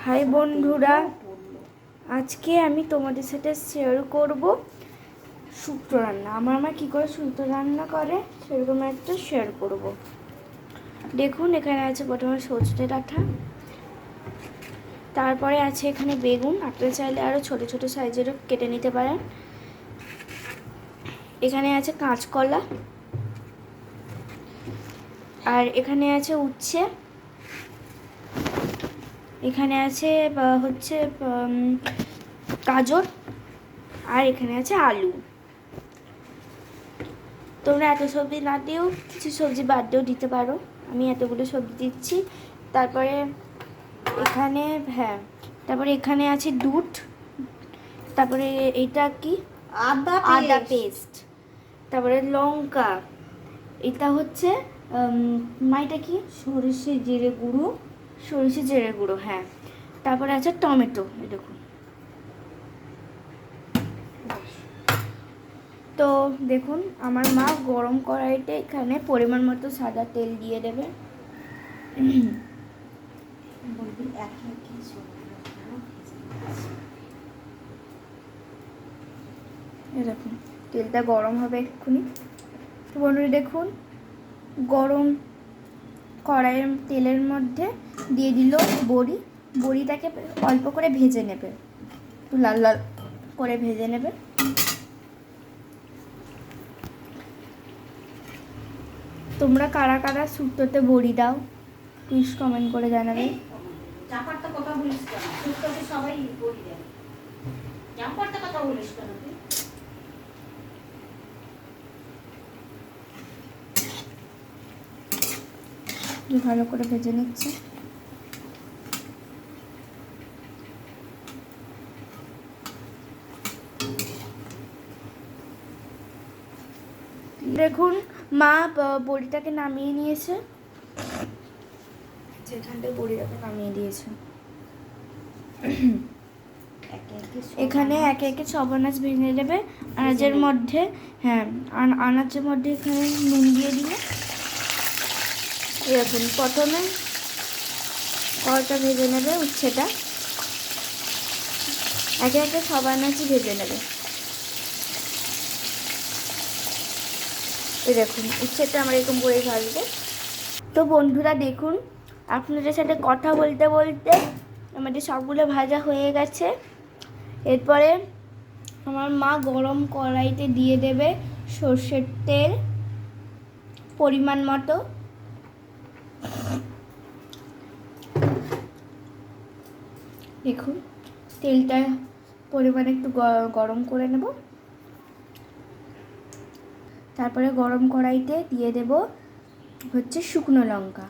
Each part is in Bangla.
হাই বন্ধুরা, আজকে আমি তোমাদের সাথে শেয়ার করব শুক্তো রান্না। আমার মা কী করে শুক্তো রান্না করে সেরকম একটা শেয়ার করব। দেখুন, এখানে আছে প্রথমে সজনে ডাঁটা, তারপরে আছে এখানে বেগুন। আপনারা চাইলে আরও ছোটো ছোটো সাইজেরও কেটে নিতে পারেন। এখানে আছে কাঁচকলা, আর এখানে আছে উচ্ছে, এখানে আছে গাজর, আর এখানে আছে আলু। তোমরা এত সবজি না দিয়েও কিছু সবজি বাদ দিয়েও দিতে পারো। আমি এতগুলো সবজি দিচ্ছি। তারপরে এখানে আছে দুধ। তারপরে এটা কি, আদা পেস্ট। তারপরে লঙ্কা, এটা হচ্ছে এটা কি, সরিষে জিরে গুঁড়ো, হ্যাঁ। তারপরে আছে টমেটো, এই দেখুন। তো দেখুন, আমার মা গরম কড়াইতে এখানে পরিমাণ মতো সাদা তেল দিয়ে দেবে। দেখুন, তেলটা গরম হবে এক্ষুনি। তো বন্ধুরা দেখুন, গরম কড়াইয়ের তেলের মধ্যে দিয়ে দিল বড়িটাকে অল্প করে ভেজে নেবে, একটু লাল লাল করে ভেজে নেবে। তোমরা কারা কারা শুক্তোতে বড়ি দাও প্লিজ কমেন্ট করে জানাবে। ভালো করে ভেজে নিচ্ছে। দেখুন, মা বড়িটাকে নামিয়ে নিয়েছে, যেখান থেকে বড়িটাকে নামিয়ে দিয়েছে। এখানে একে একে সব আনাজ ভেজে নেবে। আনাজের মধ্যে, হ্যাঁ, আনাজের মধ্যে এখানে নুন দিয়ে দিয়ে এরকম প্রথমে কড়াইটা ভেজে নেবে। উচ্ছেটা একে একে সব আনাজই ভেজে নেবে। এই দেখুন, উচ্ছেটা আমার এরকম করে ভাজবে। তো বন্ধুরা দেখুন, আপনাদের সাথে কথা বলতে বলতে আমাদের সবগুলো ভাজা হয়ে গেছে। এরপরে আমার মা গরম কড়াইতে দিয়ে দেবে সর্ষের তেল পরিমাণ মতো। দেখুন, তেলটা পরিমাণে একটু গরম করে নেব। তারপরে গরম কড়াইতে দিয়ে দেব হচ্ছে শুকনো লঙ্কা,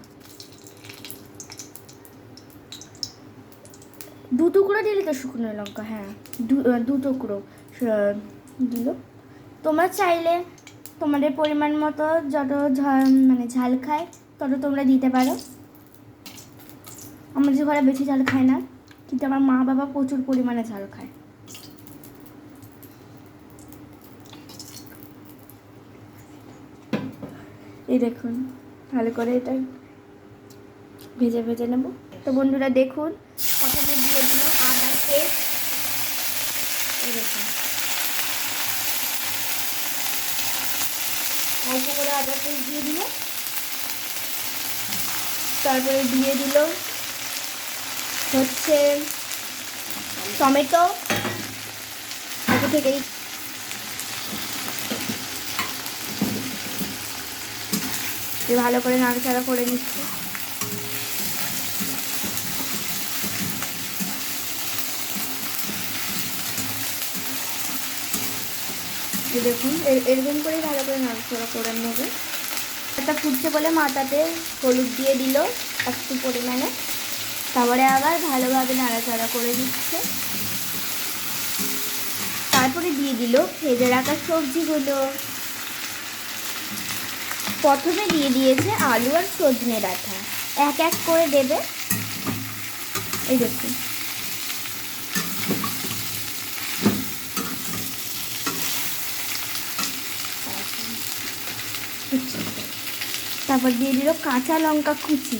2 টুকরো দিলে তো শুকনো লঙ্কা, হ্যাঁ, 2 টুকরো দিল। তোমরা চাইলে তোমাদের পরিমাণ মতো যত ঝাল খায় তত তোমরা দিতে পারো। আমাদের ঘরে বেশি ঝাল খায় না, কিন্তু আমার মা বাবা প্রচুর পরিমাণে ঝাল খায়। এই দেখুন, ভালো করে এটা ভেজে নেব। তো বন্ধুরা দেখুন, প্রথমে দিয়ে দিল আদা পেস্ট। এই দেখুন, অল্প করে আদা পেস্ট দিয়ে দিল। তারপরে দিয়ে দিল হচ্ছে টমেটো, আগে থেকেই ভালো করে নাড়াচাড়া করে নিচ্ছে। দেখুন, এরকম করে ভালো করে নাড়াচাড়া করে নেবে। এটা ফুটছে বলে মাথাতে হলুদ দিয়ে দিল একটু পরিমাণে। তারপরে আবার ভালোভাবে নাড়াচাড়া করে দিচ্ছে। তারপরে দিয়ে দিল ভেজে রাখা সবজিগুলো। প্রথমে দিয়ে দিয়েছে আলু আর সজনে ডাঁটা, এক এক করে দেবে। এই দেখুন, তারপর দিয়ে দিল কাঁচা লঙ্কা কুচি।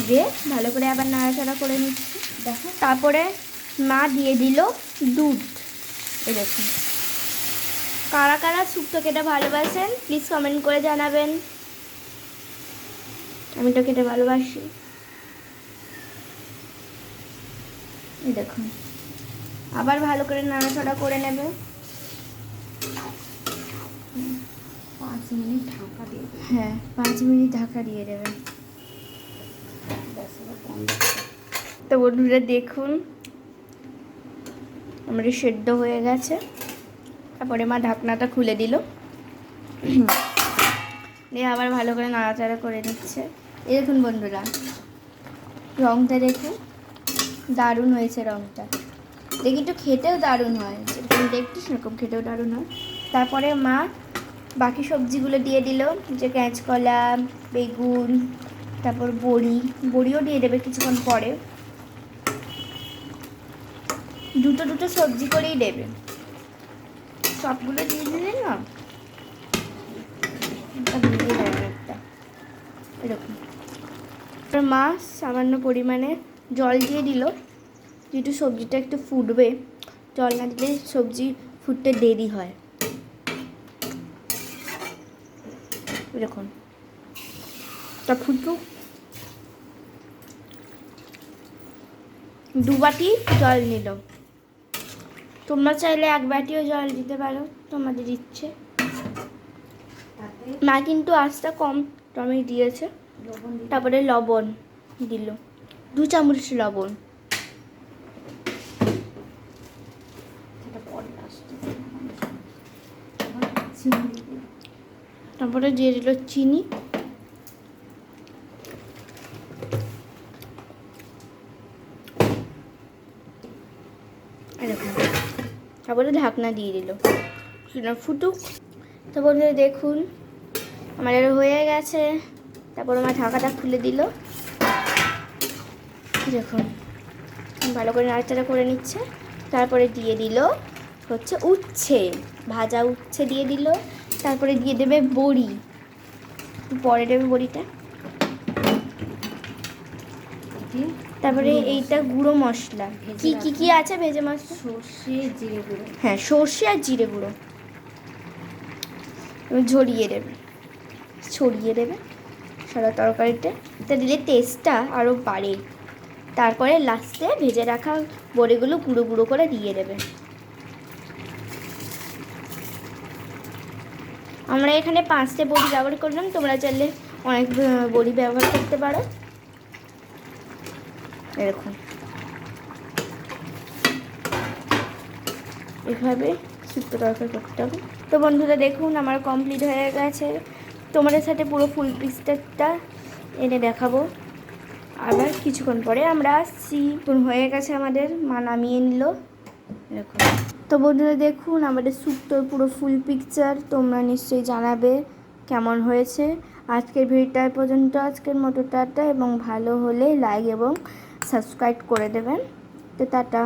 দিয়ে ভালো করে আবার নাড়াচাড়া করে নিচ্ছি। দেখো তারপরে মা দিয়ে দিল দুধ। এই দেখুন, কারা কারা শুক্তো খেতে ভালোবাসেন প্লিজ কমেন্ট করে জানাবেন। আমি তো খেতে ভালোবাসি। এই দেখুন, আবার ভালো করে নাড়াচাড়া করে নেবে। 5 মিনিট ঢাকা দিয়ে দেবে। হ্যাঁ, 5 মিনিট ঢাকা দিয়ে দেবে। তো বন্ধুরা দেখুন, আমাদের সেদ্ধ হয়ে গেছে। তারপরে মা ঢাকনাটা খুলে দিল, দিয়ে আবার ভালো করে নাড়াচাড়া করে নিচ্ছে। এই দেখুন বন্ধুরা, রঙটা দেখুন, দারুণ হয়েছে রঙটা। দেখি একটু খেতেও দারুণ হয়, যেরকম দেখছি সেরকম খেতেও দারুণ হয়। তারপরে মা বাকি সবজিগুলো দিয়ে দিল, যে কাঁচকলা, বেগুন, তারপর বড়িও দিয়ে দেবে কিছুক্ষণ পরে। দুটো দুটো সবজি করেই দেবে, সবগুলো দিয়ে দিলে না ভিজিয়ে দেবে একটা এরকম। মা সামান্য পরিমাণে জল দিয়ে দিল, যেহেতু সবজিটা একটু ফুটবে, জল না দিলে সবজি ফুটতে দেরি হয়। এরকম তা ফুটুক। 2 বাটি জল নিল, তোমরা চাইলে 1 বাটিও জল দিতে পারো, তোমাদের ইচ্ছে। মা কিন্তু আঁচটা কম টমেটো দিয়েছে। তারপরে লবণ দিল, 2 চামচ লবণ। তারপরে দিয়ে দিল চিনি। এরকম, তারপরে ঢাকনা দিয়ে দিল, সেটা ফুটুক। তারপরে দেখুন আমাদের হয়ে গেছে। তারপর আমার ঢাকাটা খুলে দিল, দেখুন ভালো করে নাড়াচাড়া করে নিচ্ছে। তারপরে দিয়ে দিল হচ্ছে উচ্ছে, ভাজা উচ্ছে দিয়ে দিল। তারপরে দিয়ে দেবে বড়ি, পরে দেবে বড়িটা। তারপরে এইটা গুঁড়ো মশলা, কি কি আছে ভেজে মশলা? সর্ষে, জিরে গুঁড়ো। হ্যাঁ, সর্ষে আর জিরে গুঁড়ো ছড়িয়ে দেবে সারা তরকারিতে। এটা দিলে টেস্টটা আরও বাড়ে। তারপরে লাস্টে ভেজে রাখা বড়িগুলো গুঁড়ো গুঁড়ো করে দিয়ে দেবে। আমরা এখানে 5টে বড়ি ব্যবহার করলাম, তোমরা চাইলে অনেক বড়ি ব্যবহার করতে পারো। এরকম এভাবে শুক্তো তরকারি করতে হবে। তো বন্ধুরা দেখুন আমার কমপ্লিট হয়ে গেছে। তোমাদের সাথে পুরো ফুল পিকচারটা এনে দেখাবো আবার কিছুক্ষণ পরে। আমরা আসছি। হয়ে গেছে আমাদের, মা নামিয়ে নিল। এরকম। তো বন্ধুরা দেখুন আমাদের শুক্তোর পুরো ফুল পিকচার, তোমরা নিশ্চয়ই জানাবে কেমন হয়েছে। আজকের ভিডিওটা পর্যন্ত, আজকের মতো টাটা, এবং ভালো হলে লাইক এবং সাবস্ক্রাইব করে দেবেন। তো টাটা।